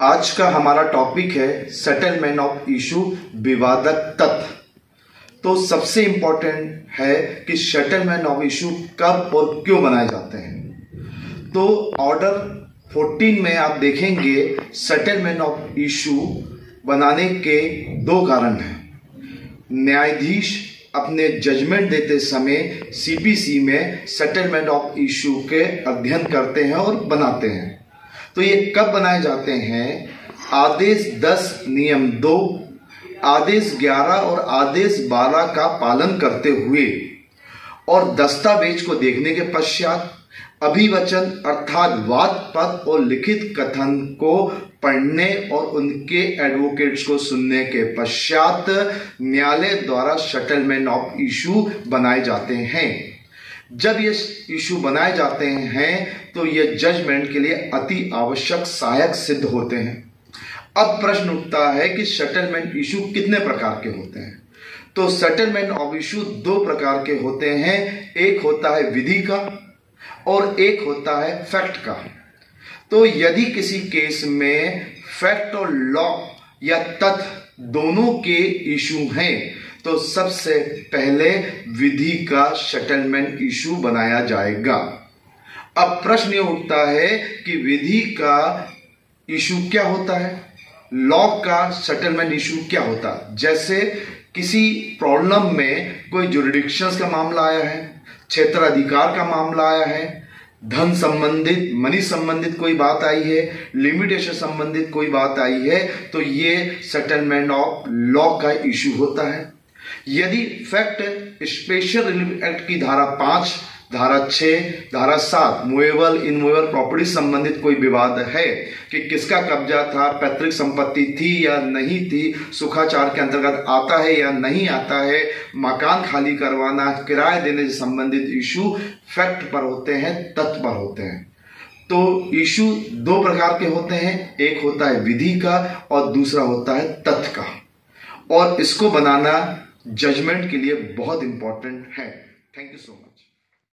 आज का हमारा टॉपिक है सेटलमेंट ऑफ इशू, विवादक तथ्य। तो सबसे इंपॉर्टेंट है कि सेटलमेंट ऑफ इशू कब और क्यों बनाए जाते हैं। तो ऑर्डर 14 में आप देखेंगे सेटलमेंट ऑफ इशू बनाने के दो कारण हैं। न्यायाधीश अपने जजमेंट देते समय सीपीसी में सेटलमेंट ऑफ इशू के अध्ययन करते हैं और बनाते हैं। तो ये कब बनाए जाते हैं? आदेश 10 नियम 2, आदेश 11 और आदेश 12 का पालन करते हुए और दस्तावेज को देखने के पश्चात अभिवचन अर्थात वाद पत्र और लिखित कथन को पढ़ने और उनके एडवोकेट्स को सुनने के पश्चात न्यायालय द्वारा सेटलमेंट ऑफ इशू बनाए जाते हैं। जब ये इशू बनाए जाते हैं तो ये जजमेंट के लिए अति आवश्यक सहायक सिद्ध होते हैं। अब प्रश्न उठता है कि सेटलमेंट इशू कितने प्रकार के होते हैं। तो सेटलमेंट ऑफ इशू दो प्रकार के होते हैं, एक होता है विधि का और एक होता है फैक्ट का। तो यदि किसी केस में फैक्ट और लॉ या तथ्य दोनों के इशू हैं तो सबसे पहले विधि का सेटलमेंट इशू बनाया जाएगा। अब प्रश्न ये उठता है कि विधि का इशू क्या होता है, लॉ का सेटलमेंट इशू क्या होता है। जैसे किसी प्रॉब्लम में कोई जुरिडिक्शंस का मामला आया है, क्षेत्राधिकार का मामला आया है, धन संबंधित मनी संबंधित कोई बात आई है, लिमिटेशन संबंधित कोई बात आई है, तो ये सेटलमेंट ऑफ लॉ का इशू होता है। यदि फैक्ट स्पेशल रिलीफ एक्ट की धारा 5, धारा 6, धारा 7 मूवेबल इनमूवेबल प्रॉपर्टी संबंधित कोई विवाद है कि किसका कब्जा था, पैतृक संपत्ति थी या नहीं थी, सुखाचार के अंतर्गत आता है या नहीं आता है, मकान खाली करवाना, किराया देने से संबंधित इशू फैक्ट पर होते हैं, तथ्य पर होते हैं। तो इशू दो प्रकार के होते हैं, एक होता है विधि का और दूसरा होता है तथ्य का। और इसको बनाना जजमेंट के लिए बहुत इंपॉर्टेंट है। Thank you so much.